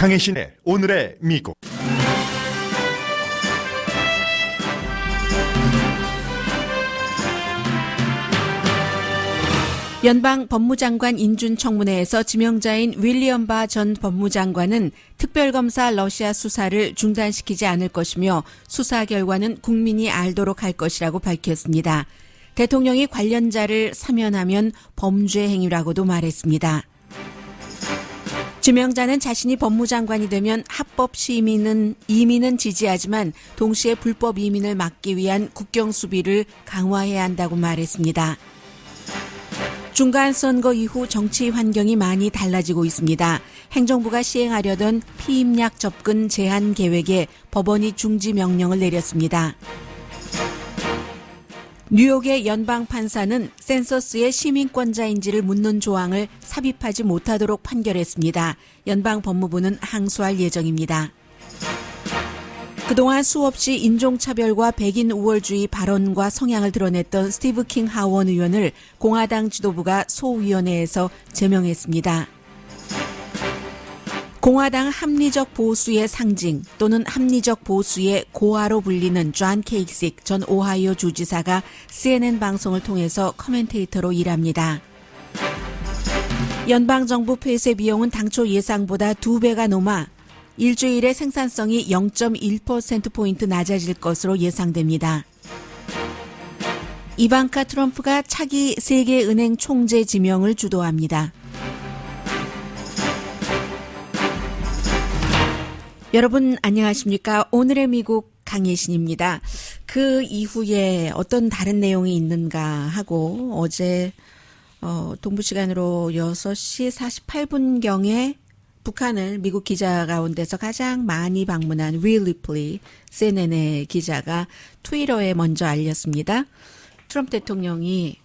강혜신의 오늘의 미국. 연방 법무장관 인준청문회에서 지명자인 윌리엄 바 전 법무장관은 특별검사 러시아 수사를 중단시키지 않을 것이며 수사 결과는 국민이 알도록 할 것이라고 밝혔습니다. 대통령이 관련자를 사면하면 범죄 행위라고도 말했습니다. 지명자는 자신이 법무장관이 되면 합법 이민은 지지하지만 동시에 불법 이민을 막기 위한 국경 수비를 강화해야 한다고 말했습니다. 중간선거 이후 정치 환경이 많이 달라지고 있습니다. 행정부가 시행하려던 피임약 접근 제한 계획에 법원이 중지 명령을 내렸습니다. 뉴욕의 연방판사는 센서스의 시민권자인지를 묻는 조항을 삽입하지 못하도록 판결했습니다. 연방법무부는 항소할 예정입니다. 그동안 수없이 인종차별과 백인 우월주의 발언과 성향을 드러냈던 스티브 킹 하원 의원을 공화당 지도부가 소위원회에서 제명했습니다. 공화당 합리적 보수의 상징 또는 합리적 보수의 고아로 불리는 존 케이식 전 오하이오 주지사가 CNN 방송을 통해서 커멘테이터로 일합니다. 연방정부 폐쇄 비용은 당초 예상보다 2배가 넘어 일주일에 생산성이 0.1%포인트 낮아질 것으로 예상됩니다. 이방카 트럼프가 차기 세계은행 총재 지명을 주도합니다. 여러분 안녕하십니까? 오늘의 미국 강예신입니다. 그 이후에 어떤 다른 내용이 있는가 하고 어제 동부 시간으로 6시 48분경에 북한을 미국 기자 가운데서 가장 많이 방문한 윌 리플리 CNN의 기자가 트위터에 먼저 알렸습니다. 트럼프 대통령이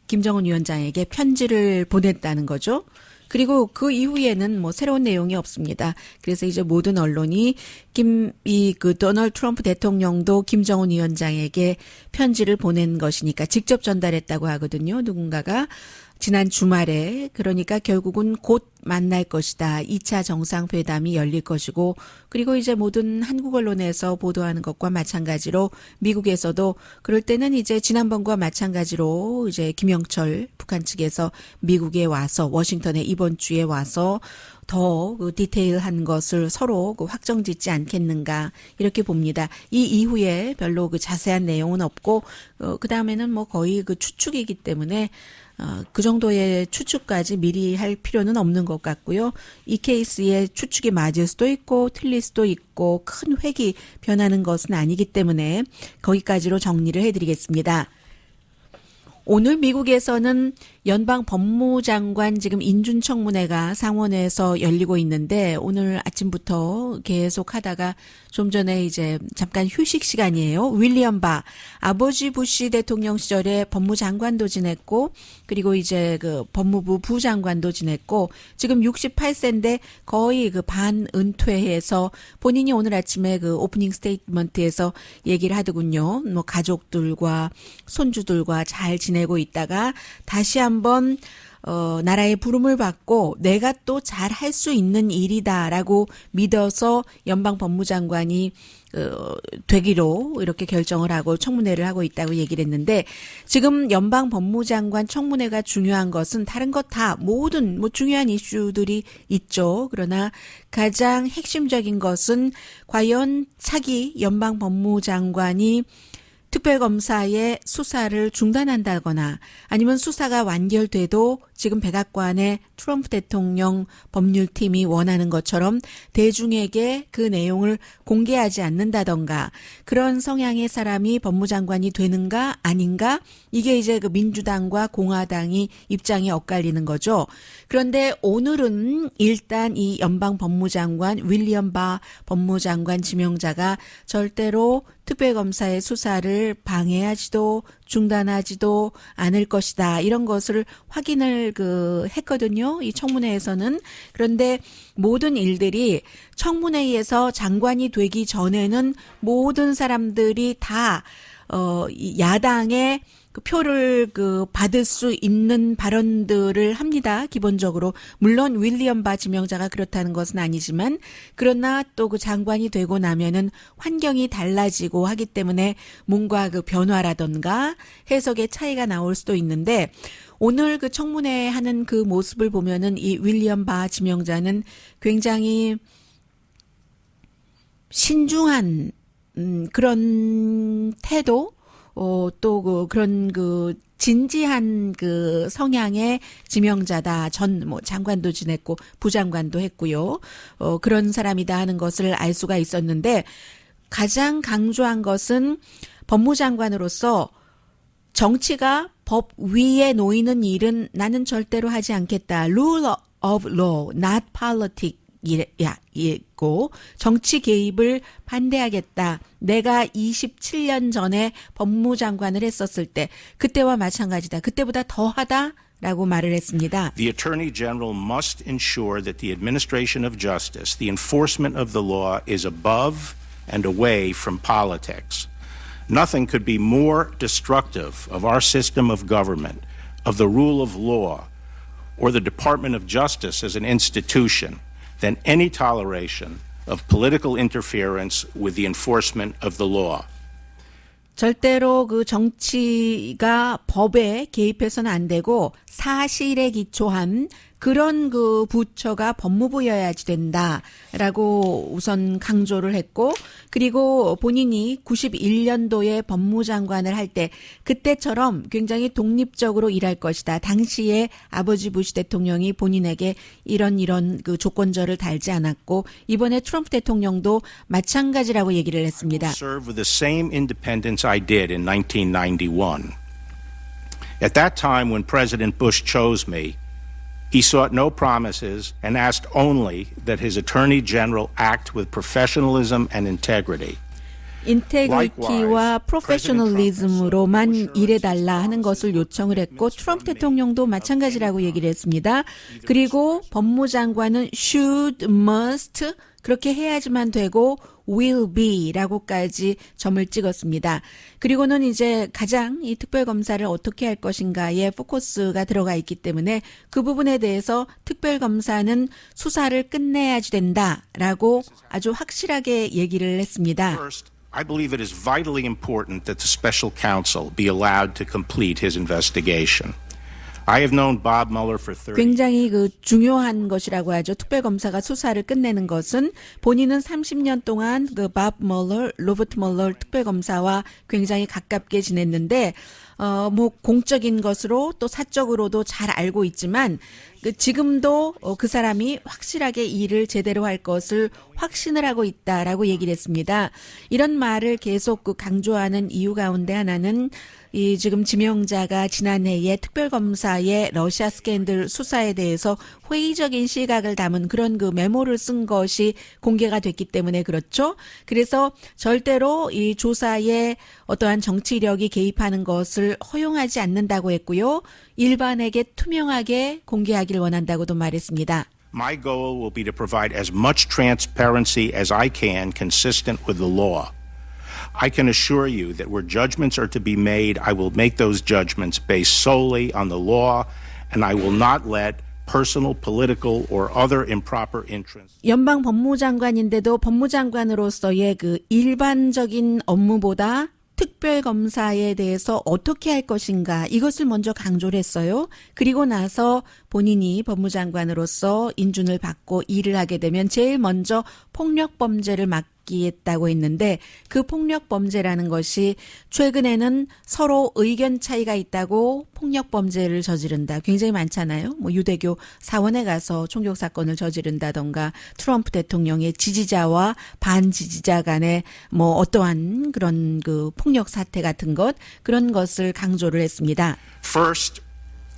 김정은 위원장에게 편지를 보냈다는 거죠. 그리고 그 이후에는 새로운 내용이 없습니다. 그래서 이제 모든 언론이 도널드 트럼프 대통령도 김정은 위원장에게 편지를 보낸 것이니까 직접 전달했다고 하거든요. 누군가가 지난 주말에 그러니까 결국은 곧 만날 것이다. 2차 정상회담이 열릴 것이고 그리고 이제 모든 한국 언론에서 보도하는 것과 마찬가지로 미국에서도 그럴 때는 이제 지난번과 마찬가지로 이제 김영철 북한 측에서 미국에 와서 워싱턴에 이번 주에 와서 더 디테일한 것을 서로 확정짓지 않겠는가 이렇게 봅니다. 이 이후에 별로 자세한 내용은 없고 그 다음에는 거의 추측이기 때문에 그 정도의 추측까지 미리 할 필요는 없는 것 같고요. 이 케이스의 추측이 맞을 수도 있고 틀릴 수도 있고 큰 획이 변하는 것은 아니기 때문에 거기까지로 정리를 해드리겠습니다. 오늘 미국에서는 연방 법무장관 지금 인준청문회가 상원에서 열리고 있는데 오늘 아침부터 계속 하다가 좀 전에 이제 잠깐 휴식 시간이에요. 윌리엄 바 아버지 부시 대통령 시절에 법무장관도 지냈고 그리고 이제 법무부 부장관도 지냈고 지금 68세인데 거의 반은퇴해서 본인이 오늘 아침에 오프닝 스테이트먼트에서 얘기를 하더군요. 가족들과 손주들과 잘 지내고 있다가 다시 한번 나라의 부름을 받고 내가 또 잘 할 수 있는 일이다라고 믿어서 연방 법무장관이 되기로 이렇게 결정을 하고 청문회를 하고 있다고 얘기를 했는데 지금 연방 법무장관 청문회가 중요한 것은 다른 것 다 모든 중요한 이슈들이 있죠. 그러나 가장 핵심적인 것은 과연 차기 연방 법무장관이 특별검사의 수사를 중단한다거나 아니면 수사가 완결돼도 지금 백악관의 트럼프 대통령 법률팀이 원하는 것처럼 대중에게 그 내용을 공개하지 않는다던가 그런 성향의 사람이 법무장관이 되는가 아닌가 이게 이제 민주당과 공화당이 입장이 엇갈리는 거죠. 그런데 오늘은 일단 이 연방 법무장관 윌리엄 바 법무장관 지명자가 절대로 특별검사의 수사를 방해하지도 중단하지도 않을 것이다. 이런 것을 확인을 했거든요. 이 청문회에서는. 그런데 모든 일들이 청문회에서 장관이 되기 전에는 모든 사람들이 다 이 야당의 그 표를 받을 수 있는 발언들을 합니다. 기본적으로. 물론 윌리엄 바 지명자가 그렇다는 것은 아니지만, 그러나 또 그 장관이 되고 나면은 환경이 달라지고 하기 때문에 뭔가 그 변화라던가 해석의 차이가 나올 수도 있는데, 오늘 그 청문회 하는 그 모습을 보면은 이 윌리엄 바 지명자는 굉장히 신중한 그런 태도, 또 그런 진지한 성향의 지명자다. 전 장관도 지냈고 부장관도 했고요. 그런 사람이다 하는 것을 알 수가 있었는데, 가장 강조한 것은 법무장관으로서 정치가 법 위에 놓이는 일은 나는 절대로 하지 않겠다. Rule of law, not politics. 이고 정치 개입을 반대하겠다. 내가 27년 전에 법무장관을 했었을 때 그때와 마찬가지다. 그때보다 더하다라고 말을 했습니다. The Attorney General must ensure that the administration of justice, the enforcement of the law is above and away from politics. Nothing could be more destructive of our system of government, of the rule of law, or the Department of Justice as an institution than any toleration of political interference with the enforcement of the law. 절대로 그 정치가 법에 개입해서는 안 되고 사실에 기초한 그런 그 부처가 법무부여야지 된다라고 우선 강조를 했고, 그리고 본인이 91년도에 법무장관을 할 때 그때처럼 굉장히 독립적으로 일할 것이다. 당시에 아버지 부시 대통령이 본인에게 이런 그 조건절을 달지 않았고, 이번에 트럼프 대통령도 마찬가지라고 얘기를 했습니다. Serve with the same independence I did in 1991. At that time when President Bush chose me, he sought no promises and asked only that his Attorney General act with professionalism and integrity. 인테그리티와 프로페셔널리즘으로만 일해달라 하는 것을 요청을 했고, 트럼프 대통령도 마찬가지라고 얘기를 했습니다. 그리고 법무장관은 should, must 그렇게 해야지만 되고 will be라고까지 점을 찍었습니다. 그리고는 이제 가장 이 특별검사를 어떻게 할 것인가에 포커스가 들어가 있기 때문에 그 부분에 대해서 특별검사는 수사를 끝내야지 된다라고 아주 확실하게 얘기를 했습니다. First, I believe it is vitally important that the special counsel be allowed to complete his investigation. I have known Bob Mueller for 30 굉장히 그 중요한 것이라고 하죠. 특별검사가 수사를 끝내는 것은 본인은 30년 동안 그 밥 멀러, 로버트 멀러 특별검사와 굉장히 가깝게 지냈는데, 공적인 것으로 또 사적으로도 잘 알고 있지만, 지금도 그 사람이 확실하게 일을 제대로 할 것을 확신을 하고 있다라고 얘기를 했습니다. 이런 말을 계속 강조하는 이유 가운데 하나는 이 지금 지명자가 지난해에 특별검사의 러시아 스캔들 수사에 대해서 회의적인 시각을 담은 그런 그 메모를 쓴 것이 공개가 됐기 때문에 그렇죠. 그래서 절대로 이 조사에 어떠한 정치력이 개입하는 것을 허용하지 않는다고 했고요. 일반에게 투명하게 공개하기를 원한다고도 말했습니다. My goal will be to provide as much transparency as I can consistent with the law. I can assure you that where judgments are to be made, I will make those judgments based solely on the law, and I will not let personal, political, or other improper interests. 연방 법무장관인데도 법무장관으로서의 그 일반적인 업무보다 특별검사에 대해서 어떻게 할 것인가, 이것을 먼저 강조를 했어요. 그리고 나서 본인이 법무장관으로서 인준을 받고 일을 하게 되면 제일 먼저 폭력범죄를 맡기겠다고 했는데, 그 폭력범죄라는 것이 최근에는 서로 의견 차이가 있다고 폭력범죄를 저지른다. 굉장히 많잖아요. 유대교 사원에 가서 총격사건을 저지른다던가, 트럼프 대통령의 지지자와 반지지자 간에 어떠한 그런 그 폭력 사태 같은 것, 그런 것을 강조를 했습니다. First,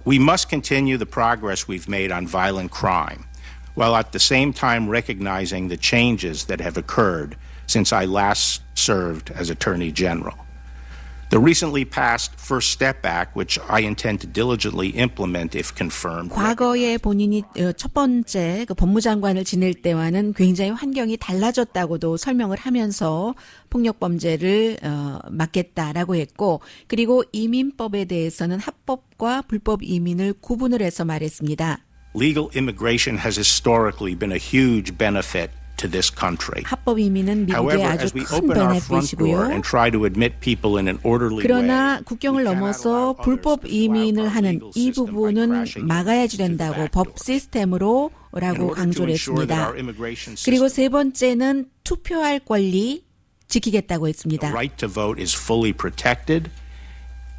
we must continue the progress we've made on violent crime, while at the same time recognizing the changes that have occurred since I last served as Attorney General. The recently passed First Step Act, which I intend to diligently implement if confirmed. 과거에 본인이 첫 번째 그 법무장관을 지낼 때와는 굉장히 환경이 달라졌다고도 설명을 하면서 폭력 범죄를 막겠다라고 했고, 그리고 이민법에 대해서는 합법과 불법 이민을 구분을 해서 말했습니다. Legal immigration has historically been a huge benefit to this country. 합법 이민은 미국의 However, 아주 as we 큰 open our front door 베네핏이고요. and try to admit people in an orderly way, 그러나 국경을 we cannot 넘어서 allow others 불법 to flout 이민을 our 하는 legal 이 system by 부분은 crashing 막아야지 into the 된다고 back 법 door. In 시스템으로라고 order to 강조를 ensure that 했습니다. our immigration 그리고 system, 세 번째는 투표할 권리 지키겠다고 the 했습니다. right to vote is fully protected,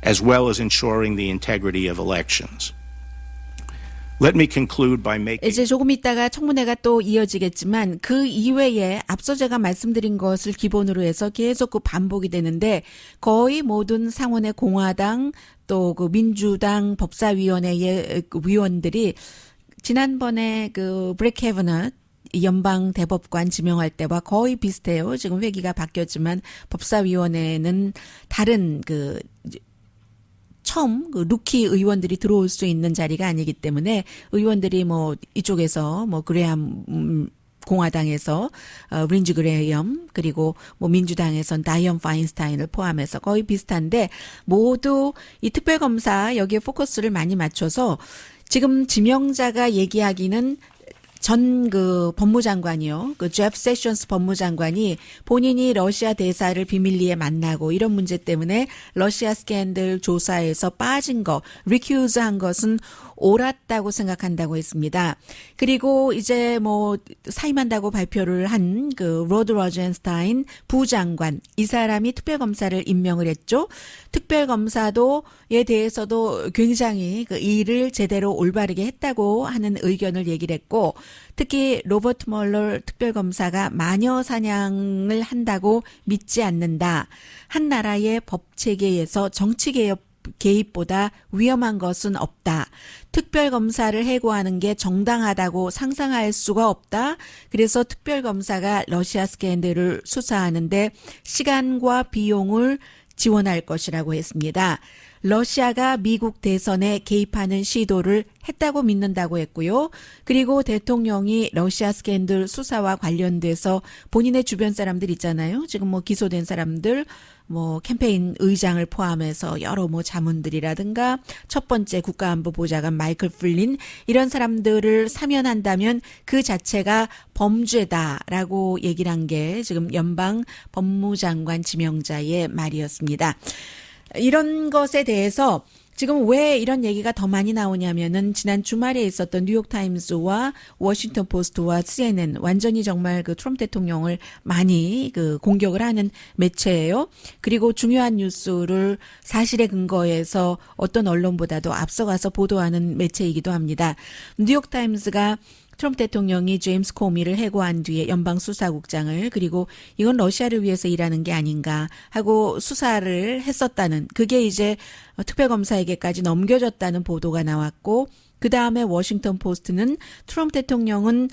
as well as ensuring the integrity of elections. Let me conclude by making 이제 조금 있다가 청문회가 또 이어지겠지만 그 이외에 앞서 제가 말씀드린 것을 기본으로 해서 계속 그 반복이 되는데 거의 모든 상원의 공화당 또 그 민주당 법사위원회의 그 위원들이 지난번에 그 브렉 캐버넛 연방 대법관 지명할 때와 거의 비슷해요. 지금 회기가 바뀌었지만 법사위원회는 다른 그 처음 그 루키 의원들이 들어올 수 있는 자리가 아니기 때문에 의원들이 뭐 이쪽에서 뭐 그레함 공화당에서 린지 그레이엄 그리고 뭐 민주당에선 다이언 파인스타인을 포함해서 거의 비슷한데 모두 이 특별검사 여기에 포커스를 많이 맞춰서 지금 지명자가 얘기하기는 전 그 법무장관이요. 그 제프 세션스 법무장관이 본인이 러시아 대사를 비밀리에 만나고 이런 문제 때문에 러시아 스캔들 조사에서 빠진 거, 리큐즈 한 것은 옳았다고 생각한다고 했습니다. 그리고 이제 뭐 사임한다고 발표를 한 그 로드 로젠스타인 부장관 이 사람이 특별검사를 임명을 했죠. 특별검사도에 대해서도 굉장히 그 일을 제대로 올바르게 했다고 하는 의견을 얘기를 했고 특히 로버트 멀러 특별검사가 마녀 사냥을 한다고 믿지 않는다. 한 나라의 법 체계에서 정치 개입보다 위험한 것은 없다. 특별검사를 해고하는 게 정당하다고 상상할 수가 없다. 그래서 특별검사가 러시아 스캔들을 수사하는데 시간과 비용을 지원할 것이라고 했습니다. 러시아가 미국 대선에 개입하는 시도를 했다고 믿는다고 했고요. 그리고 대통령이 러시아 스캔들 수사와 관련돼서 본인의 주변 사람들 있잖아요. 지금 뭐 기소된 사람들, 뭐 캠페인 의장을 포함해서 여러 뭐 자문들이라든가 첫 번째 국가안보보좌관 마이클 플린 이런 사람들을 사면한다면 그 자체가 범죄다라고 얘기를 한 게 지금 연방 법무장관 지명자의 말이었습니다. 이런 것에 대해서 지금 왜 이런 얘기가 더 많이 나오냐면은 지난 주말에 있었던 뉴욕타임스와 워싱턴 포스트와 CNN 완전히 정말 그 트럼프 대통령을 많이 그 공격을 하는 매체예요. 그리고 중요한 뉴스를 사실에 근거해서 어떤 언론보다도 앞서가서 보도하는 매체이기도 합니다. 뉴욕타임스가 트럼프 대통령이 제임스 코미를 해고한 뒤에 연방수사국장을 그리고 이건 러시아를 위해서 일하는 게 아닌가 하고 수사를 했었다는 그게 이제 특별검사에게까지 넘겨졌다는 보도가 나왔고 그다음에 워싱턴 포스트는 트럼프 대통령은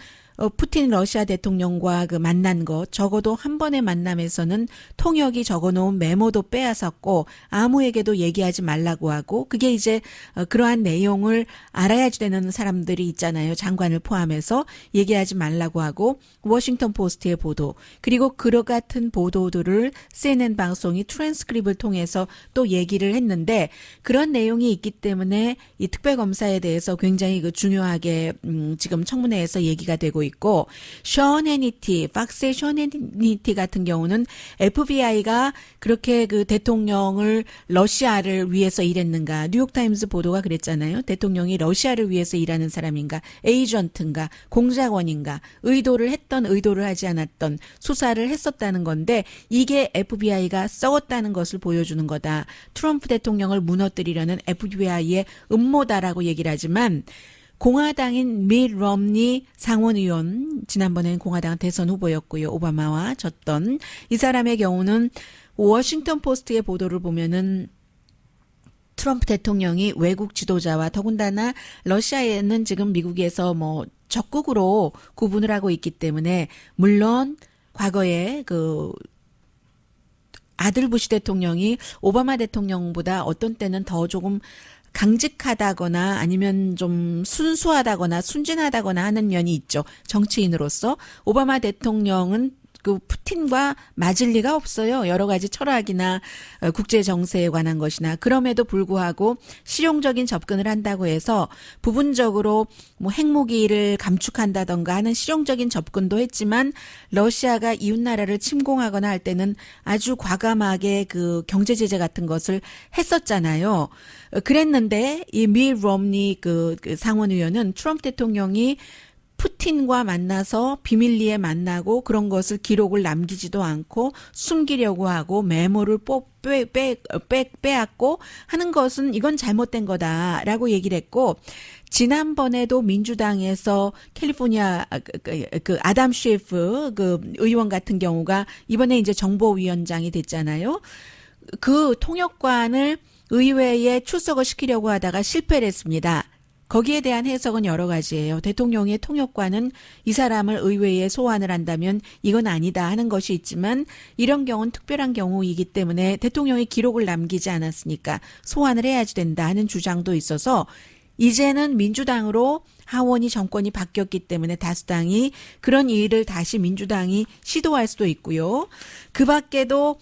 푸틴 러시아 대통령과 그 만난 것 적어도 한 번의 만남에서는 통역이 적어놓은 메모도 빼앗았고 아무에게도 얘기하지 말라고 하고 그게 이제 그러한 내용을 알아야지 되는 사람들이 있잖아요. 장관을 포함해서 얘기하지 말라고 하고 워싱턴 포스트의 보도 그리고 그러 같은 보도들을 CNN 방송이 트랜스크립을 통해서 또 얘기를 했는데 그런 내용이 있기 때문에 이 특별검사에 대해서 굉장히 그 중요하게 지금 청문회에서 얘기가 되고 있고 션 해니티, 팍스의 션 해니티 같은 경우는 FBI가 그렇게 그 대통령을 러시아를 위해서 일했는가 뉴욕타임스 보도가 그랬잖아요. 대통령이 러시아를 위해서 일하는 사람인가 에이전트인가 공작원인가 의도를 했던 의도를 하지 않았던 수사를 했었다는 건데 이게 FBI가 썩었다는 것을 보여주는 거다. 트럼프 대통령을 무너뜨리려는 FBI의 음모다라고 얘기를 하지만 공화당인 밋 럼니 상원의원 지난번에는 공화당 대선 후보였고요. 오바마와 졌던 이 사람의 경우는 워싱턴 포스트의 보도를 보면은 트럼프 대통령이 외국 지도자와 더군다나 러시아에는 지금 미국에서 뭐 적극으로 구분을 하고 있기 때문에 물론 과거에 그 아들 부시 대통령이 오바마 대통령보다 어떤 때는 더 조금 강직하다거나 아니면 좀 순수하다거나 순진하다거나 하는 면이 있죠. 정치인으로서. 오바마 대통령은 그 푸틴과 맞을 리가 없어요. 여러 가지 철학이나 국제 정세에 관한 것이나. 그럼에도 불구하고 실용적인 접근을 한다고 해서 부분적으로 뭐 핵무기를 감축한다던가 하는 실용적인 접근도 했지만 러시아가 이웃 나라를 침공하거나 할 때는 아주 과감하게 그 경제 제재 같은 것을 했었잖아요. 그랬는데 이 밀 롬니 그 상원 의원은 트럼프 대통령이 푸틴과 만나서 비밀리에 만나고 그런 것을 기록을 남기지도 않고 숨기려고 하고 메모를 빼앗고 하는 것은 이건 잘못된 거다라고 얘기를 했고, 지난번에도 민주당에서 캘리포니아 그 아담 셰프 그 의원 같은 경우가 이번에 이제 정보위원장이 됐잖아요. 그 통역관을 의회에 출석을 시키려고 하다가 실패를 했습니다. 거기에 대한 해석은 여러 가지예요. 대통령의 통역관은 이 사람을 의회에 소환을 한다면 이건 아니다 하는 것이 있지만 이런 경우는 특별한 경우이기 때문에 대통령이 기록을 남기지 않았으니까 소환을 해야지 된다 하는 주장도 있어서 이제는 민주당으로 하원이 정권이 바뀌었기 때문에 다수당이 그런 일을 다시 민주당이 시도할 수도 있고요. 그 밖에도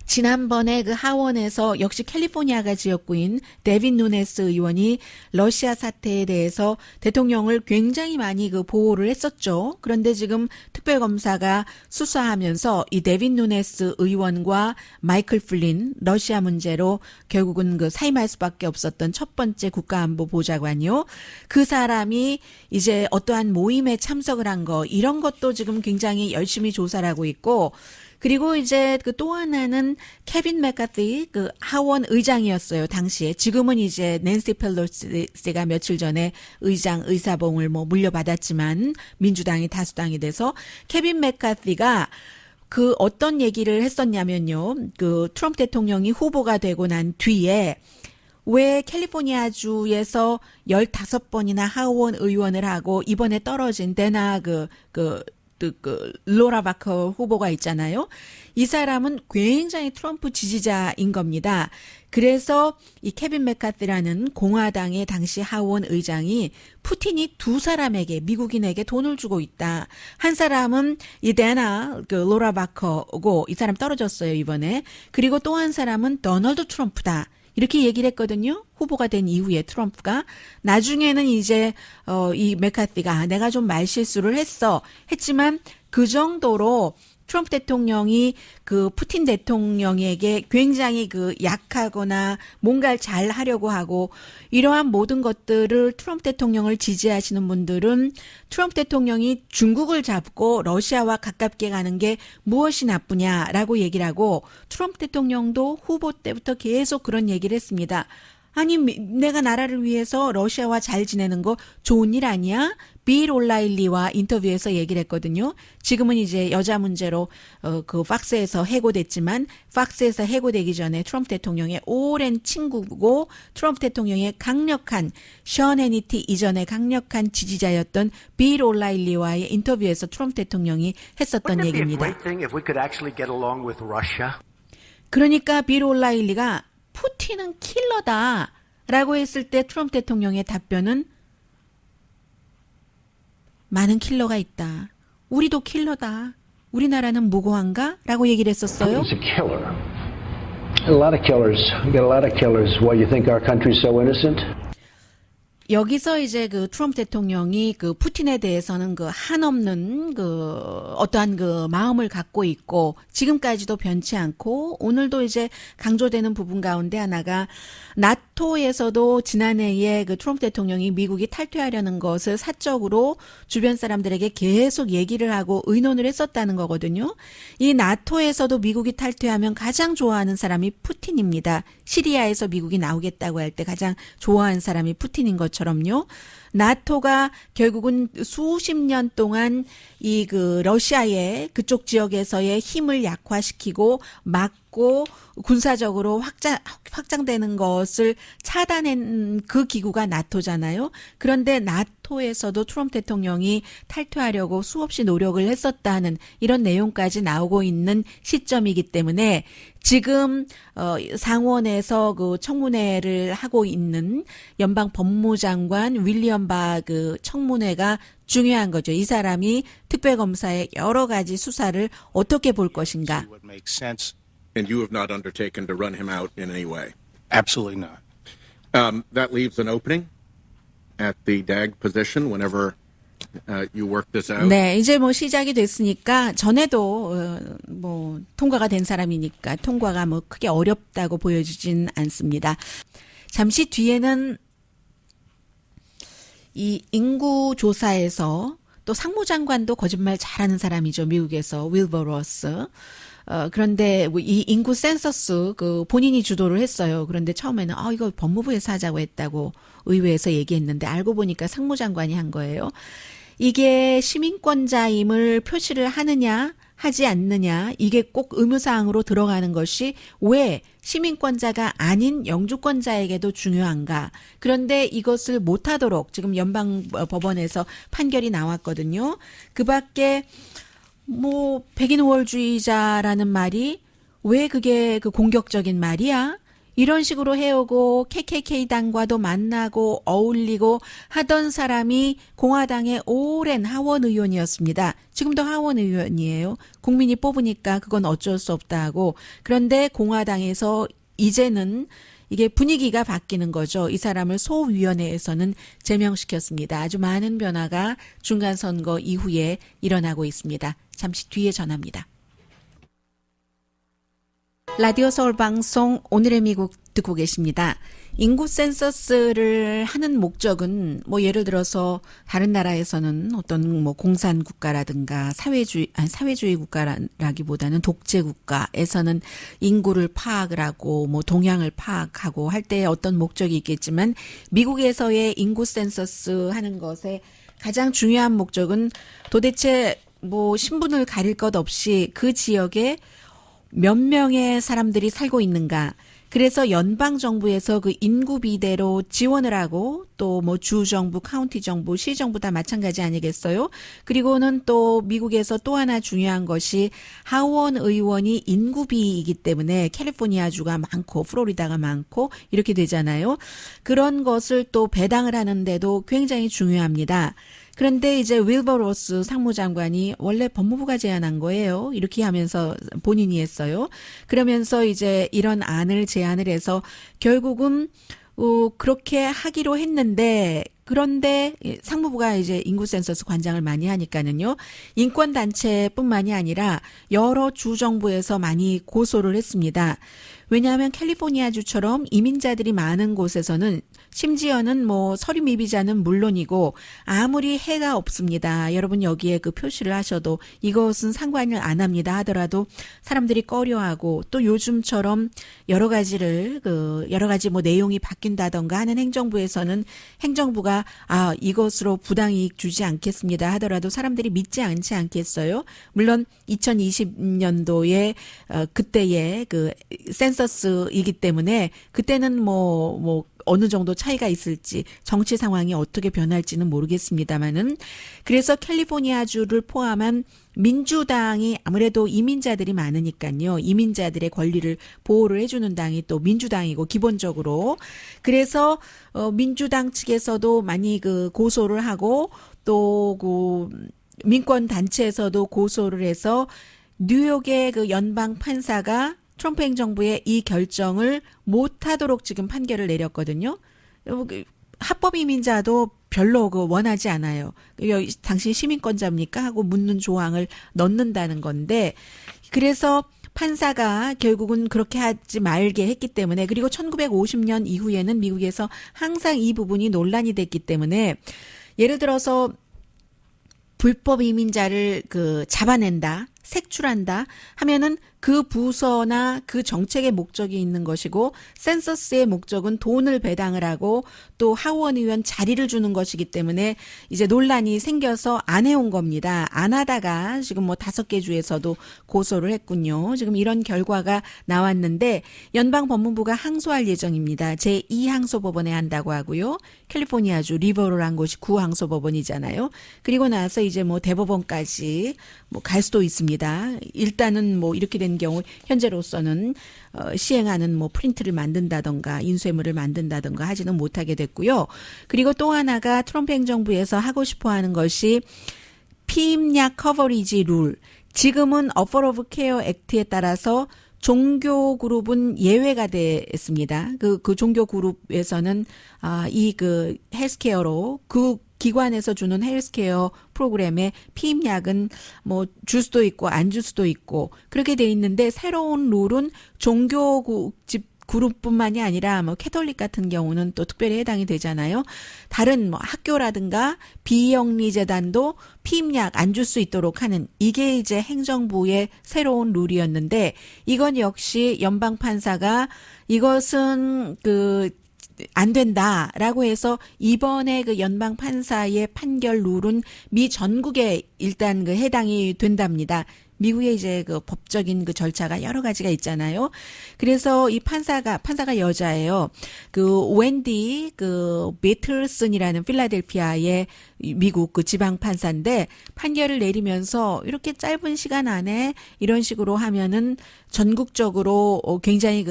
지난번에 그 하원에서 역시 캘리포니아가 지역구인 데빈 누네스 의원이 러시아 사태에 대해서 대통령을 굉장히 많이 그 보호를 했었죠. 그런데 지금 특별검사가 수사하면서 이 데빈 누네스 의원과 마이클 플린 러시아 문제로 결국은 그 사임할 수밖에 없었던 첫 번째 국가안보보좌관이요. 그 사람이 이제 어떠한 모임에 참석을 한 거 이런 것도 지금 굉장히 열심히 조사를 하고 있고, 그리고 이제 그 또 하나는 케빈 맥카티 그 하원 의장이었어요, 당시에. 지금은 이제 낸시 펠로시가 며칠 전에 의사봉을 뭐 물려받았지만 민주당이 다수당이 돼서 케빈 맥카티가 그 어떤 얘기를 했었냐면요. 그 트럼프 대통령이 후보가 되고 난 뒤에 왜 캘리포니아주에서 15번이나 하원 의원을 하고 이번에 떨어진 데나 그 로라 바커 후보가 있잖아요. 이 사람은 굉장히 트럼프 지지자인 겁니다. 그래서 이 케빈 맥카티라는 공화당의 당시 하원 의장이 푸틴이 두 사람에게, 미국인에게 돈을 주고 있다. 한 사람은 이 데나 그 로라 바커고 이 사람 떨어졌어요, 이번에. 그리고 또 한 사람은 도널드 트럼프다. 이렇게 얘기를 했거든요. 후보가 된 이후에 트럼프가. 나중에는 이제 이 맥카티가 내가 좀 말실수를 했지만 그 정도로 트럼프 대통령이 그 푸틴 대통령에게 굉장히 그 약하거나 뭔가를 잘 하려고 하고 이러한 모든 것들을 트럼프 대통령을 지지하시는 분들은 트럼프 대통령이 중국을 잡고 러시아와 가깝게 가는 게 무엇이 나쁘냐라고 얘기를 하고, 트럼프 대통령도 후보 때부터 계속 그런 얘기를 했습니다. 아니 내가 나라를 위해서 러시아와 잘 지내는 거 좋은 일 아니야? 빌 올라일리와 인터뷰에서 얘기를 했거든요. 지금은 이제 여자 문제로 그 팍스에서 해고됐지만 팍스에서 해고되기 전에 트럼프 대통령의 오랜 친구고 트럼프 대통령의 강력한 션 해니티 이전에 강력한 지지자였던 빌 올라일리와의 인터뷰에서 트럼프 대통령이 했었던 얘기입니다. 그러니까 빌 올라일리가 푸틴은 킬러다라고 했을 때 트럼프 대통령의 답변은 많은 킬러가 있다. 우리도 킬러다. 우리나라는 무고한가? 라고 얘기를 했었어요. He's a killer. A lot of killers. We got a lot of killers. Why you think our country's so innocent? 여기서 이제 그 트럼프 대통령이 그 푸틴에 대해서는 그 한없는 그 어떠한 그 마음을 갖고 있고 지금까지도 변치 않고 오늘도 이제 강조되는 부분 가운데 하나가 나토에서도 지난해에 그 트럼프 대통령이 미국이 탈퇴하려는 것을 사적으로 주변 사람들에게 계속 얘기를 하고 의논을 했었다는 거거든요. 이 나토에서도 미국이 탈퇴하면 가장 좋아하는 사람이 푸틴입니다. 시리아에서 미국이 나오겠다고 할 때 가장 좋아하는 사람이 푸틴인 것처럼요. 나토가 결국은 수십 년 동안 이 그 러시아의 그쪽 지역에서의 힘을 약화시키고 막고 자꾸 군사적으로 확장되는 것을 차단한 그 기구가 나토잖아요. 그런데 나토에서도 트럼프 대통령이 탈퇴하려고 수없이 노력을 했었다는 이런 내용까지 나오고 있는 시점이기 때문에 지금 상원에서 그 청문회를 하고 있는 연방 법무장관 윌리엄 바 그 청문회가 중요한 거죠. 이 사람이 특별검사의 여러 가지 수사를 어떻게 볼 것인가. What makes sense? And you have not undertaken to run him out in any way. Absolutely not. That leaves an opening at the DAG position whenever you work this out. 네, 이제 뭐 시작이 됐으니까 전에도 뭐 통과가 된 사람이니까 통과가 뭐 크게 어렵다고 보여지진 않습니다. 잠시 뒤에는 이 인구 조사에서 또 상무장관도 거짓말 잘하는 사람이죠. 미국에서 윌버 로스. 그런데 이 인구 센서스 그 본인이 주도를 했어요. 그런데 처음에는 이거 법무부에서 하자고 했다고 의회에서 얘기했는데 알고 보니까 상무장관이 한 거예요. 이게 시민권자임을 표시를 하느냐 하지 않느냐 이게 꼭 의무사항으로 들어가는 것이 왜 시민권자가 아닌 영주권자에게도 중요한가. 그런데 이것을 못하도록 지금 연방법원에서 판결이 나왔거든요. 그 밖에 뭐 백인 우월주의자라는 말이 왜 그게 그 공격적인 말이야? 이런 식으로 해오고 KKK당과도 만나고 어울리고 하던 사람이 공화당의 오랜 하원 의원이었습니다. 지금도 하원 의원이에요. 국민이 뽑으니까 그건 어쩔 수 없다 하고. 그런데 공화당에서 이제는 이게 분위기가 바뀌는 거죠. 이 사람을 소위원회에서는 제명시켰습니다. 아주 많은 변화가 중간선거 이후에 일어나고 있습니다. 잠시 뒤에 전합니다. 라디오 서울 방송 오늘의 미국 듣고 계십니다. 인구 센서스를 하는 목적은 뭐 예를 들어서 다른 나라에서는 어떤 뭐 공산 국가라든가 사회주의 국가라기보다는 독재 국가에서는 인구를 파악을 하고 뭐 동향을 파악하고 할 때 어떤 목적이 있겠지만 미국에서의 인구 센서스 하는 것의 가장 중요한 목적은 도대체 뭐 신분을 가릴 것 없이 그 지역에 몇 명의 사람들이 살고 있는가. 그래서 연방정부에서 그 인구비대로 지원을 하고 또 뭐 주정부, 카운티 정부, 시정부 다 마찬가지 아니겠어요? 그리고는 또 미국에서 또 하나 중요한 것이 하원 의원이 인구비이기 때문에 캘리포니아주가 많고 플로리다가 많고 이렇게 되잖아요. 그런 것을 또 배당을 하는데도 굉장히 중요합니다. 그런데 이제 윌버 로스 상무장관이 원래 법무부가 제안한 거예요. 이렇게 하면서 본인이 했어요. 그러면서 이제 이런 안을 제안을 해서 결국은 그렇게 하기로 했는데 그런데 상무부가 이제 인구 센서스 관장을 많이 하니까는요. 인권단체뿐만이 아니라 여러 주정부에서 많이 고소를 했습니다. 왜냐하면 캘리포니아주처럼 이민자들이 많은 곳에서는 심지어는 뭐 서류 미비자는 물론이고 아무리 해가 없습니다. 여러분 여기에 그 표시를 하셔도 이것은 상관을 안 합니다 하더라도 사람들이 꺼려하고 또 요즘처럼 여러 가지 뭐 내용이 바뀐다던가 하는 행정부에서는 행정부가 이것으로 부당이익 주지 않겠습니다 하더라도 사람들이 믿지 않겠어요? 물론 2020년도에 그때의 그 센서스이기 때문에 그때는 뭐 어느 정도 차이가 있을지 정치 상황이 어떻게 변할지는 모르겠습니다만은 그래서 캘리포니아주를 포함한 민주당이 아무래도 이민자들이 많으니까요. 이민자들의 권리를 보호를 해주는 당이 또 민주당이고 기본적으로 그래서 민주당 측에서도 많이 그 고소를 하고 또 그 민권 단체에서도 고소를 해서 뉴욕의 그 연방 판사가 트럼프 행정부의 이 결정을 못하도록 지금 판결을 내렸거든요. 합법 이민자도 별로 원하지 않아요. 당신 시민권자입니까? 하고 묻는 조항을 넣는다는 건데 그래서 판사가 결국은 그렇게 하지 말게 했기 때문에 그리고 1950년 이후에는 미국에서 항상 이 부분이 논란이 됐기 때문에 예를 들어서 불법 이민자를 잡아낸다. 색출한다 하면은 그 부서나 그 정책의 목적이 있는 것이고 센서스의 목적은 돈을 배당을 하고 또 하원 의원 자리를 주는 것이기 때문에 이제 논란이 생겨서 안 해온 겁니다. 안 하다가 지금 뭐 5개 주에서도 고소를 했군요. 지금 이런 결과가 나왔는데 연방법무부가 항소할 예정입니다. 제2항소법원에 한다고 하고요. 캘리포니아주 리버를 한 곳이 구항소법원이잖아요. 그리고 나서 이제 뭐 대법원까지 뭐 갈 수도 있습니다. 일단은 뭐 이렇게 된 경우 현재로서는 시행하는 뭐 프린트를 만든다던가 인쇄물을 만든다던가 하지는 못하게 됐고요. 그리고 또 하나가 트럼프 행정부에서 하고 싶어 하는 것이 피임약 커버리지 룰. 지금은 어포러브 케어 액트에 따라서 종교 그룹은 예외가 됐습니다. 그 종교 그룹에서는 이 그 헬스케어로 그 기관에서 주는 헬스케어 프로그램에 피임약은 뭐 줄 수도 있고 안 줄 수도 있고 그렇게 돼 있는데 새로운 룰은 종교 그룹뿐만이 아니라 뭐 캐톨릭 같은 경우는 또 특별히 해당이 되잖아요. 다른 뭐 학교라든가 비영리 재단도 피임약 안 줄 수 있도록 하는 이게 이제 행정부의 새로운 룰이었는데 이건 역시 연방 판사가 이것은 안 된다라고 해서 이번에 그 연방 판사의 판결 룰은 미 전국에 일단 해당이 된답니다. 미국의 이제 그 법적인 그 절차가 여러 가지가 있잖아요. 그래서 이 판사가 여자예요. 웬디 베틀슨이라는 필라델피아의 미국 지방 판사인데 판결을 내리면서 이렇게 짧은 시간 안에 이런 식으로 하면은 전국적으로 굉장히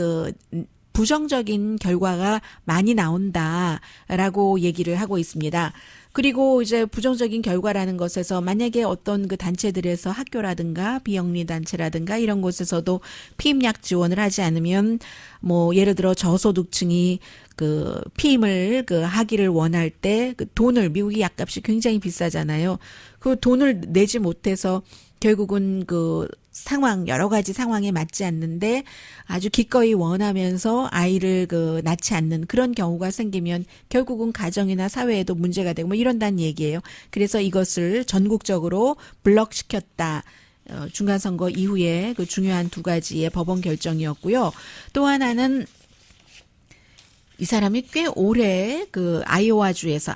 부정적인 결과가 많이 나온다라고 얘기를 하고 있습니다. 그리고 이제 부정적인 결과라는 것에서 만약에 어떤 단체들에서 학교라든가 비영리 단체라든가 이런 곳에서도 피임약 지원을 하지 않으면 뭐 예를 들어 저소득층이 피임을 하기를 원할 때 돈을 미국이 약값이 굉장히 비싸잖아요. 그 돈을 내지 못해서 결국은 여러 가지 상황에 맞지 않는데 아주 기꺼이 원하면서 아이를 낳지 않는 그런 경우가 생기면 결국은 가정이나 사회에도 문제가 되고 뭐 이런다는 얘기예요. 그래서 이것을 전국적으로 블럭시켰다. 중간선거 이후에 중요한 2가지의 법원 결정이었고요. 또 하나는 이 사람이 꽤 오래 아이오와주가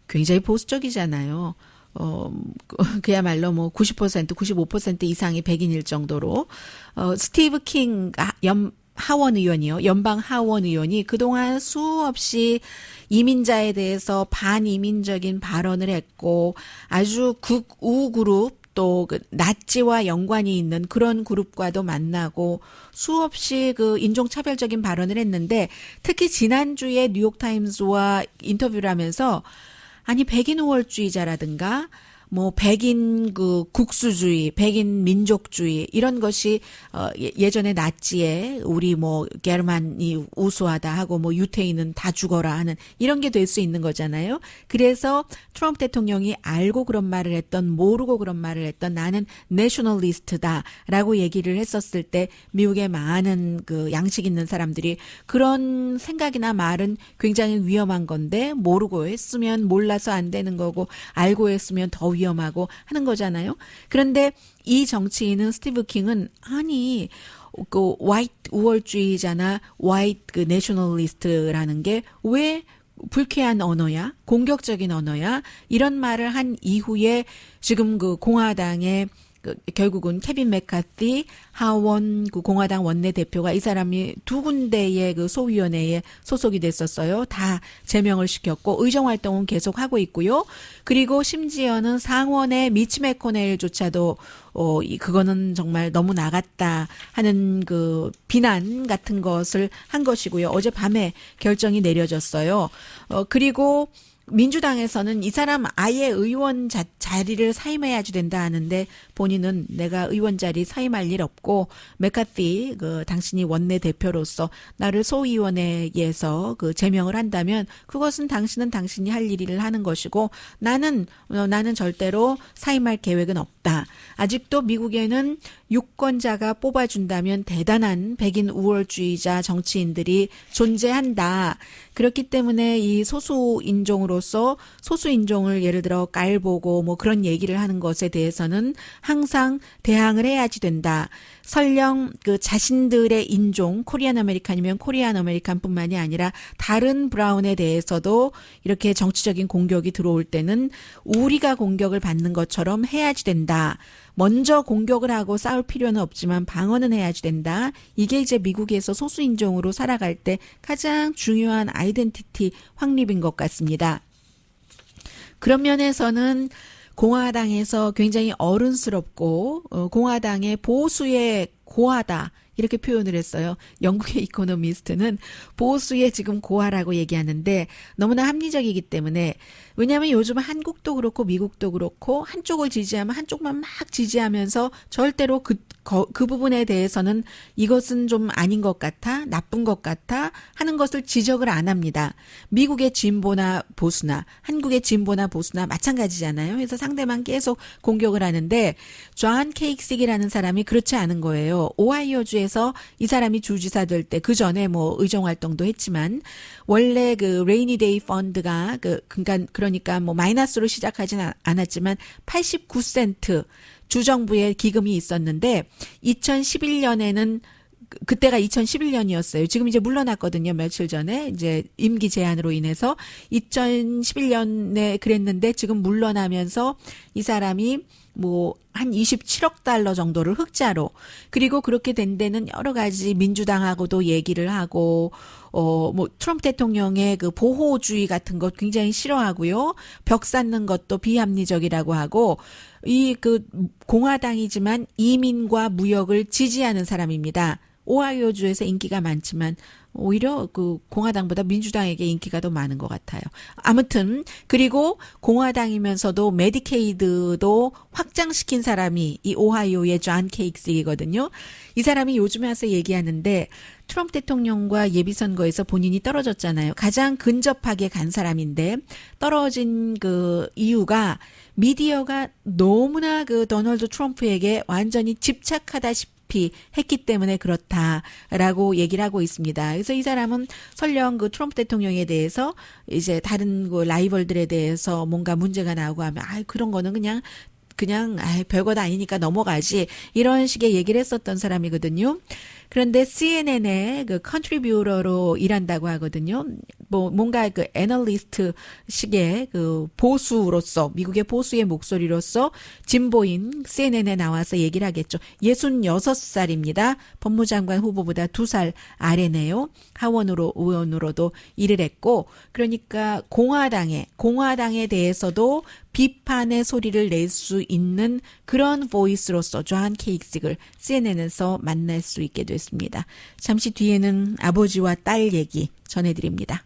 굉장히 보수적이잖아요. 그야말로 뭐 90%, 95% 이상이 백인일 정도로, 스티브 킹 하원 의원이요. 연방 하원 의원이 그동안 수없이 이민자에 대해서 반이민적인 발언을 했고, 아주 극우 그룹, 또 나치와 연관이 있는 그런 그룹과도 만나고 수없이 인종차별적인 발언을 했는데, 특히 지난주에 뉴욕타임스와 인터뷰를 하면서 아니 백인 우월주의자라든가 뭐 백인 국수주의, 백인 민족주의 이런 것이 예전에 나치에 우리 뭐 게르만이 우수하다 하고 뭐 유태인은 다 죽어라 하는 이런 게 될 수 있는 거잖아요. 그래서 트럼프 대통령이 알고 그런 말을 했던 모르고 그런 말을 했던 나는 내셔널리스트다라고 얘기를 했었을 때 미국의 많은 양식 있는 사람들이 그런 생각이나 말은 굉장히 위험한 건데 모르고 했으면 몰라서 안 되는 거고 알고 했으면 더 위험하고 하는 거잖아요. 그런데 이 정치인은 스티브 킹은 아니 화이트 우월주의자나 화이트 내셔널리스트라는 게 왜 불쾌한 언어야? 공격적인 언어야? 이런 말을 한 이후에 지금 공화당의 결국은 케빈 맥카티 하원 공화당 원내대표가 이 사람이 2군데의 소위원회에 소속이 됐었어요. 다 제명을 시켰고 의정 활동은 계속 하고 있고요. 그리고 심지어는 상원의 미치 매코넬조차도 그거는 정말 너무 나갔다 하는 비난 같은 것을 한 것이고요. 어젯밤에 결정이 내려졌어요. 그리고 민주당에서는 이 사람 아예 의원 자리를 사임해야지 된다 하는데 본인은 내가 의원 자리 사임할 일 없고 맥카티 당신이 원내대표로서 나를 소위원회에서 제명을 한다면 그것은 당신이 할 일을 하는 것이고 나는 절대로 사임할 계획은 없다. 아직도 미국에는 유권자가 뽑아준다면 대단한 백인 우월주의자 정치인들이 존재한다. 그렇기 때문에 이 소수인종으로서 소수인종을 예를 들어 깔보고 뭐 그런 얘기를 하는 것에 대해서는 항상 대항을 해야지 된다. 설령 그 자신들의 인종, 코리안 아메리칸이면 코리안 아메리칸뿐만이 아니라 다른 브라운에 대해서도 이렇게 정치적인 공격이 들어올 때는 우리가 공격을 받는 것처럼 해야지 된다. 먼저 공격을 하고 싸울 필요는 없지만 방어는 해야지 된다. 이게 이제 미국에서 소수인종으로 살아갈 때 가장 중요한 아이덴티티 확립인 것 같습니다. 그런 면에서는 공화당에서 굉장히 어른스럽고 공화당의 보수의 고하다 이렇게 표현을 했어요. 영국의 이코노미스트는 보수의 지금 고하라고 얘기하는데 너무나 합리적이기 때문에 왜냐하면 요즘 한국도 그렇고 미국도 그렇고 한쪽을 지지하면 한쪽만 막 지지하면서 절대로 그 부분에 대해서는 이것은 좀 아닌 것 같아, 나쁜 것 같아 하는 것을 지적을 안 합니다. 미국의 진보나 보수나 한국의 진보나 보수나 마찬가지잖아요. 그래서 상대방 계속 공격을 하는데 존 케이식이라는 사람이 그렇지 않은 거예요. 오하이오주에서 이 사람이 주지사 될 때 그 전에 뭐 의정 활동도 했지만 원래 그 레이니 데이 펀드가 그러니까 뭐 마이너스로 시작하진 않았지만 89센트 주정부의 기금이 있었는데 2011년에는 그때가 2011년이었어요. 지금 이제 물러났거든요. 며칠 전에 이제 임기 제한으로 인해서 2011년에 그랬는데 지금 물러나면서 이 사람이 뭐 한 27억 달러 정도를 흑자로 그리고 그렇게 된 데는 여러 가지 민주당하고도 얘기를 하고 뭐 트럼프 대통령의 그 보호주의 같은 것 굉장히 싫어하고요. 벽 쌓는 것도 비합리적이라고 하고 이 그 공화당이지만 이민과 무역을 지지하는 사람입니다. 오하이오주에서 인기가 많지만 오히려 그 공화당보다 민주당에게 인기가 더 많은 것 같아요. 아무튼 그리고 공화당이면서도 메디케이드도 확장시킨 사람이 이 오하이오의 존 케이식이거든요. 이 사람이 요즘에 와서 얘기하는데 트럼프 대통령과 예비선거에서 본인이 떨어졌잖아요. 가장 근접하게 간 사람인데 떨어진 그 이유가 미디어가 너무나 그 도널드 트럼프에게 완전히 집착하다시피 했기 때문에 그렇다라고 얘기를 하고 있습니다. 그래서 이 사람은 설령 그 트럼프 대통령에 대해서 이제 다른 그 라이벌들에 대해서 뭔가 문제가 나오고 하면 그런 거는 그냥 별것 아니니까 넘어가지 이런 식의 얘기를 했었던 사람이거든요. 그런데 CNN의 그 컨트리뷰러로 일한다고 하거든요. 뭐 뭔가 그 애널리스트 식의 그 보수로서 미국의 보수의 목소리로서 진보인 CNN에 나와서 얘기를 하겠죠. 66살입니다. 법무장관 후보보다 2살 아래네요. 하원 의원으로도 일을 했고 그러니까 공화당에 대해서도 비판의 소리를 낼 수 있는 그런 보이스로서 존 케이식을 CNN에서 만날 수 있게 됐습니다. 잠시 뒤에는 아버지와 딸 얘기 전해드립니다.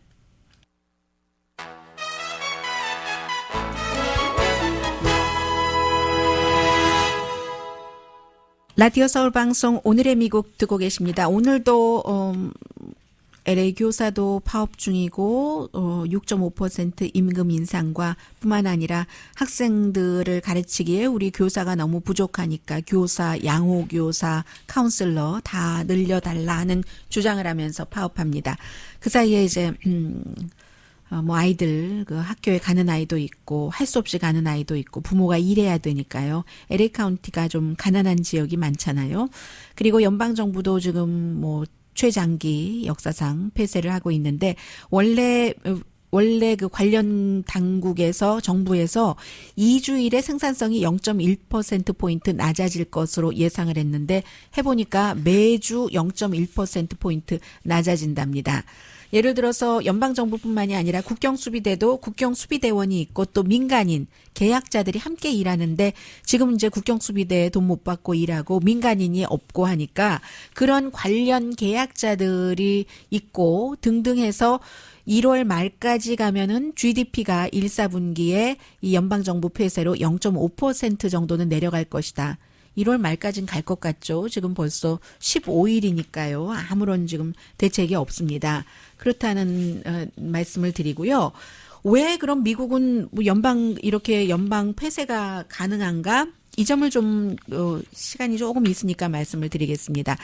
라디오 서울 방송 오늘의 미국 듣고 계십니다. 오늘도 LA 교사도 파업 중이고 6.5% 임금 인상과 뿐만 아니라 학생들을 가르치기에 우리 교사가 너무 부족하니까 교사, 양호교사, 카운슬러 다 늘려달라는 주장을 하면서 파업합니다. 그 사이에 이제 뭐 아이들 그 학교에 가는 아이도 있고 할 수 없이 가는 아이도 있고 부모가 일해야 되니까요. LA 카운티가 좀 가난한 지역이 많잖아요. 그리고 연방 정부도 지금 뭐 최장기 역사상 폐쇄를 하고 있는데 원래 그 관련 당국에서 정부에서 2주일에 생산성이 0.1%포인트 낮아질 것으로 예상을 했는데 해보니까 매주 0.1%포인트 낮아진답니다. 예를 들어서 연방정부뿐만이 아니라 국경수비대도 국경수비대원이 있고 또 민간인, 계약자들이 함께 일하는데 지금 이제 국경수비대에 돈 못 받고 일하고 민간인이 없고 하니까 그런 관련 계약자들이 있고 등등 해서 1월 말까지 가면은 GDP가 1, 4분기에 이 연방정부 폐쇄로 0.5% 정도는 내려갈 것이다. 1월 말까지는 갈 것 같죠. 지금 벌써 15일이니까요. 아무런 지금 대책이 없습니다. 그렇다는 말씀을 드리고요. 왜 그럼 미국은 뭐 이렇게 연방 폐쇄가 가능한가? 이 점을 좀 시간이 조금 있으니까 말씀을 드리겠습니다.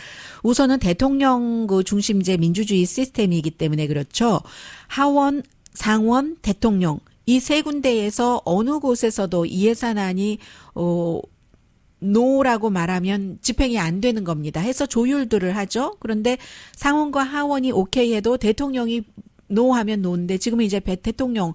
우선은 대통령 그 중심제 민주주의 시스템이기 때문에 그렇죠. 하원, 상원, 대통령 이 세 군데에서 어느 곳에서도 이 예산안이 노라고 말하면 집행이 안 되는 겁니다. 해서 조율들을 하죠. 그런데 상원과 하원이 오케이 해도 대통령이 노하면 노인데 지금은 이제 대통령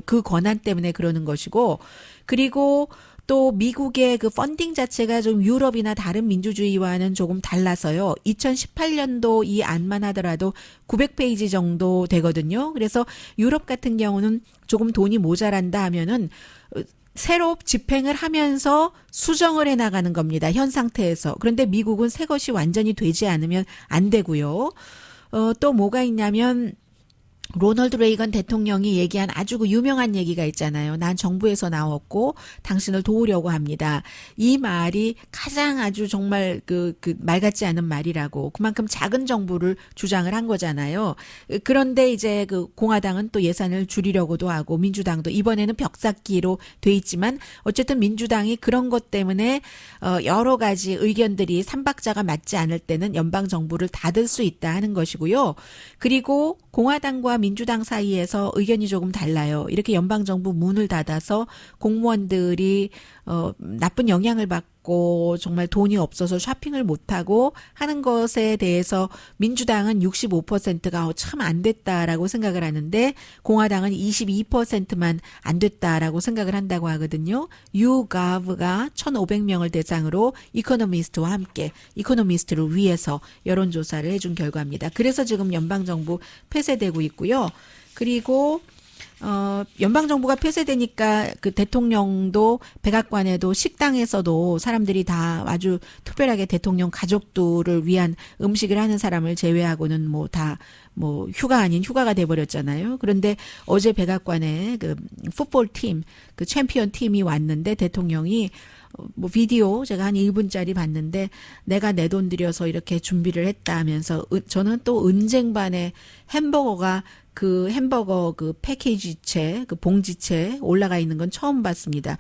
그 권한 때문에 그러는 것이고, 그리고 또 미국의 그 펀딩 자체가 좀 유럽이나 다른 민주주의와는 조금 달라서요. 2018년도 이 안만 하더라도 900페이지 정도 되거든요. 그래서 유럽 같은 경우는 조금 돈이 모자란다 하면은 새로 집행을 하면서 수정을 해 나가는 겁니다. 현 상태에서. 그런데 미국은 새 것이 완전히 되지 않으면 안 되고요. 또 뭐가 있냐면 로널드 레이건 대통령이 얘기한 아주 그 유명한 얘기가 있잖아요. 난 정부에서 나왔고 당신을 도우려고 합니다. 이 말이 가장 아주 정말 그 말 같지 않은 말이라고, 그만큼 작은 정부를 주장을 한 거잖아요. 그런데 이제 그 공화당은 또 예산을 줄이려고도 하고 민주당도 이번에는 벽삭기로 돼 있지만 어쨌든 민주당이 그런 것 때문에 여러 가지 의견들이 삼박자가 맞지 않을 때는 연방 정부를 닫을 수 있다 하는 것이고요. 그리고 공화당과 민주당 사이에서 의견이 조금 달라요. 이렇게 연방정부 문을 닫아서 공무원들이 나쁜 영향을 받고 정말 돈이 없어서 쇼핑을 못하고 하는 것에 대해서 민주당은 65%가 참 안 됐다라고 생각을 하는데 공화당은 22%만 안 됐다라고 생각을 한다고 하거든요. YouGov가 1,500명을 대상으로 이코노미스트와 함께 이코노미스트를 위해서 여론조사를 해준 결과입니다. 그래서 지금 연방정부 폐쇄되고 있고요. 그리고 연방정부가 폐쇄되니까 그 대통령도 백악관에도 식당에서도 사람들이 다 아주 특별하게 대통령 가족들을 위한 음식을 하는 사람을 제외하고는 뭐 다 뭐 휴가 아닌 휴가가 돼버렸잖아요. 그런데 어제 백악관에 그 풋볼 팀, 그 챔피언 팀이 왔는데 대통령이 뭐 비디오 제가 한 1분짜리 봤는데 내가 내 돈 들여서 이렇게 준비를 했다 하면서 저는 또 은쟁반에 햄버거가 그 햄버거 그 패키지채, 그 봉지채 올라가 있는 건 처음 봤습니다.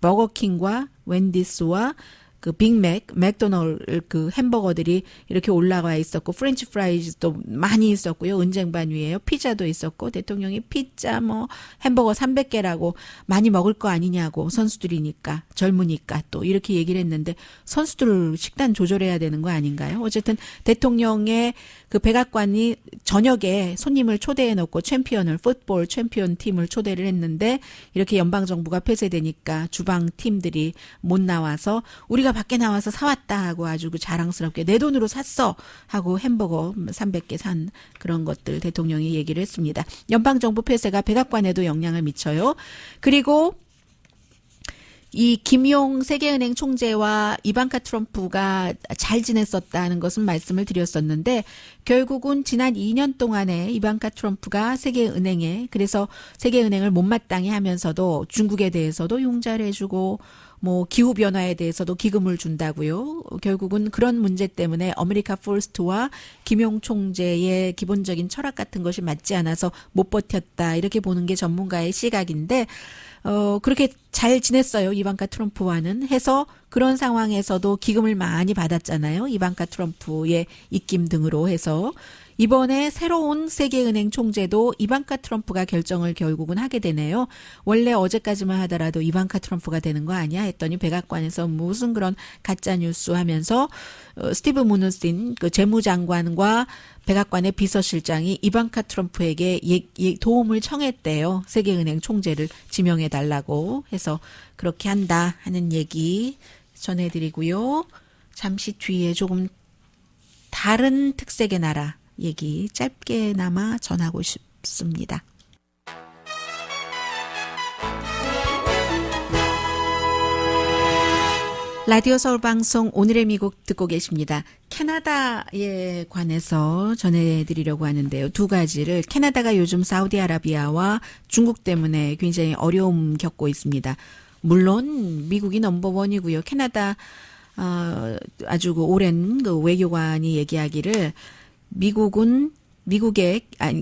버거킹과 웬디스와 그 빅맥, 맥도널드 그 햄버거들이 이렇게 올라와 있었고 프렌치 프라이즈도 많이 있었고요. 은쟁반 위에요. 피자도 있었고 대통령이 피자 뭐 햄버거 300개라고 많이 먹을 거 아니냐고 선수들이니까 젊으니까 또 이렇게 얘기를 했는데 선수들 식단 조절해야 되는 거 아닌가요? 어쨌든 대통령의 그 백악관이 저녁에 손님을 초대해 놓고 챔피언을 풋볼 챔피언 팀을 초대를 했는데 이렇게 연방정부가 폐쇄되니까 주방 팀들이 못 나와서 우리가 밖에 나와서 사왔다 하고 아주 그 자랑스럽게 내 돈으로 샀어 하고 햄버거 300개 산 그런 것들 대통령이 얘기를 했습니다. 연방정부 폐쇄가 백악관에도 영향을 미쳐요. 그리고 이 김용 세계은행 총재와 이방카 트럼프가 잘 지냈었다는 것은 말씀을 드렸었는데 결국은 지난 2년 동안에 이방카 트럼프가 세계은행에 그래서 세계은행을 못마땅해 하면서도 중국에 대해서도 융자를 해주고 뭐 기후변화에 대해서도 기금을 준다고요. 결국은 그런 문제 때문에 아메리카 퍼스트와 김용 총재의 기본적인 철학 같은 것이 맞지 않아서 못 버텼다. 이렇게 보는 게 전문가의 시각인데 그렇게 잘 지냈어요. 이방카 트럼프와는 해서 그런 상황에서도 기금을 많이 받았잖아요. 이방카 트럼프의 입김 등으로 해서 이번에 새로운 세계은행 총재도 이방카 트럼프가 결정을 결국은 하게 되네요. 원래 어제까지만 하더라도 이방카 트럼프가 되는 거 아니야 했더니 백악관에서 무슨 그런 가짜 뉴스 하면서 스티브 무누신 그 재무장관과 백악관의 비서실장이 이방카 트럼프에게 도움을 청했대요. 세계은행 총재를 지명해 달라고 해서 그렇게 한다 하는 얘기 전해드리고요. 잠시 뒤에 조금 다른 특색의 나라 얘기 짧게나마 전하고 싶습니다. 라디오 서울방송 오늘의 미국 듣고 계십니다. 캐나다에 관해서 전해드리려고 하는데요. 두 가지를 캐나다가 요즘 사우디아라비아와 중국 때문에 굉장히 어려움 겪고 있습니다. 물론 미국이 넘버원이고요. 캐나다 아주 그 오랜 그 외교관이 얘기하기를 미국은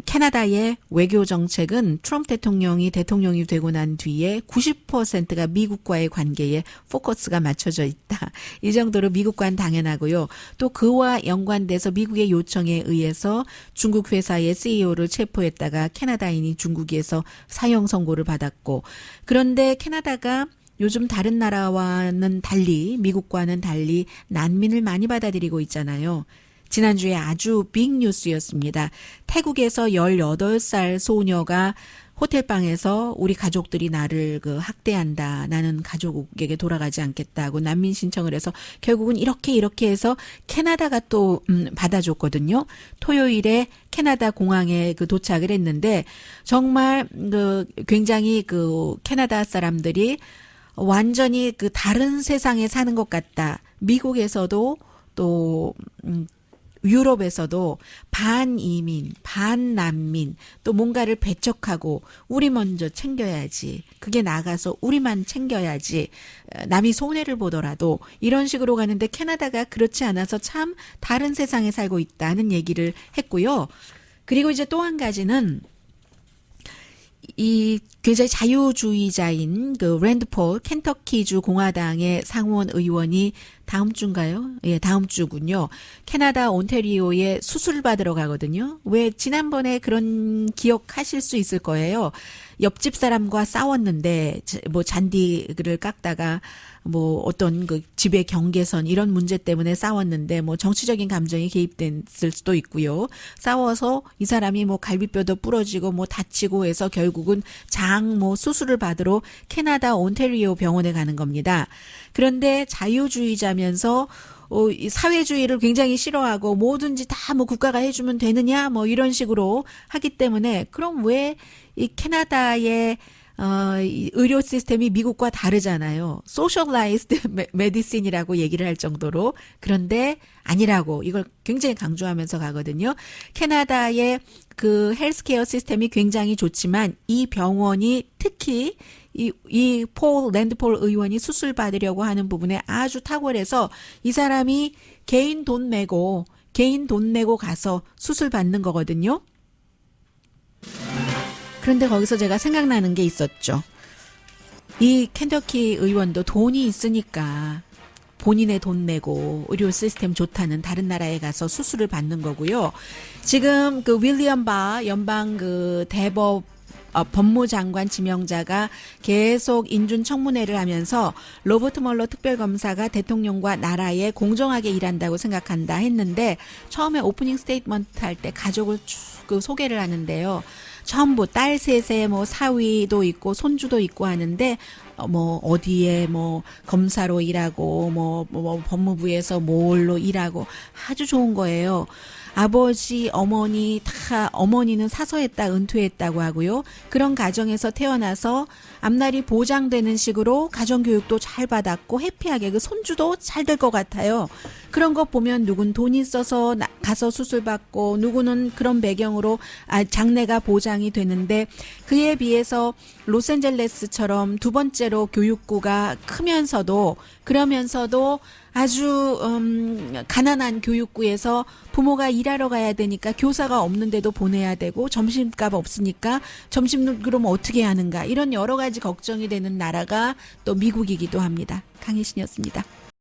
캐나다의 외교 정책은 트럼프 대통령이 되고 난 뒤에 90%가 미국과의 관계에 포커스가 맞춰져 있다. 이 정도로 미국과는 당연하고요. 또 그와 연관돼서 미국의 요청에 의해서 중국 회사의 CEO를 체포했다가 캐나다인이 중국에서 사형 선고를 받았고, 그런데 캐나다가 요즘 다른 나라와는 달리, 미국과는 달리 난민을 많이 받아들이고 있잖아요. 지난주에 아주 빅 뉴스였습니다. 태국에서 18살 소녀가 호텔방에서 우리 가족들이 나를 학대한다. 나는 가족에게 돌아가지 않겠다고 난민 신청을 해서 결국은 이렇게 해서 캐나다가 또 받아줬거든요. 토요일에 캐나다 공항에 도착을 했는데 정말 굉장히 캐나다 사람들이 완전히 다른 세상에 사는 것 같다. 미국에서도 또 유럽에서도 반이민, 반난민, 또 뭔가를 배척하고 우리 먼저 챙겨야지. 그게 나가서 우리만 챙겨야지. 남이 손해를 보더라도 이런 식으로 가는데 캐나다가 그렇지 않아서 참 다른 세상에 살고 있다는 얘기를 했고요. 그리고 이제 또 한 가지는 이 굉장히 자유주의자인 랜드폴 켄터키주 공화당의 상원 의원이 다음 주인가요? 예, 다음 주군요. 캐나다 온태리오에 수술 받으러 가거든요. 왜 지난번에 그런 기억하실 수 있을 거예요. 옆집 사람과 싸웠는데 잔디를 깎다가 어떤 집의 경계선 이런 문제 때문에 싸웠는데 정치적인 감정이 개입됐을 수도 있고요. 싸워서 이 사람이 갈비뼈도 부러지고 다치고 해서 결국은 수술을 받으러 캐나다 온태리오 병원에 가는 겁니다. 그런데 자유주의자면서 이 사회주의를 굉장히 싫어하고 뭐든지 다 국가가 해주면 되느냐 이런 식으로 하기 때문에, 그럼 왜 이 캐나다의 이 의료 시스템이 미국과 다르잖아요. 소셜라이즈드 메디신이라고 얘기를 할 정도로. 그런데 아니라고 이걸 굉장히 강조하면서 가거든요. 캐나다의 헬스케어 시스템이 굉장히 좋지만 이 병원이 특히 이 랜드폴 의원이 수술 받으려고 하는 부분에 아주 탁월해서 이 사람이 개인 돈 내고 가서 수술 받는 거거든요. 그런데 거기서 제가 생각나는 게 있었죠. 이 켄터키 의원도 돈이 있으니까 본인의 돈 내고 의료 시스템 좋다는 다른 나라에 가서 수술을 받는 거고요. 지금 윌리엄 바 연방 대법 법무장관 지명자가 계속 인준 청문회를 하면서 로버트 멀러 특별검사가 대통령과 나라에 공정하게 일한다고 생각한다 했는데, 처음에 오프닝 스테이트먼트 할 때 가족을 쭉 소개를 하는데요. 전부 딸 셋에 사위도 있고 손주도 있고 하는데 어디에 검사로 일하고 법무부에서 뭘로 일하고 아주 좋은 거예요. 아버지, 어머니 어머니는 사서했다 은퇴했다고 하고요. 그런 가정에서 태어나서 앞날이 보장되는 식으로 가정교육도 잘 받았고 해피하게 손주도 잘 될 것 같아요. 그런 거 보면 누군 돈 있어서 가서 수술 받고 누구는 그런 배경으로 장래가 보장이 되는데, 그에 비해서 로스앤젤레스처럼 두 번째로 교육구가 크면서도 그러면서도 아주 가난한 교육구에서 부모가 일하러 가야 되니까 교사가 없는데도 보내야 되고 점심값 없으니까 점심 그럼 어떻게 하는가, 이런 여러 가지 걱정이 되는 나라가 또 미국이기도 합니다. 강혜신이었습니다.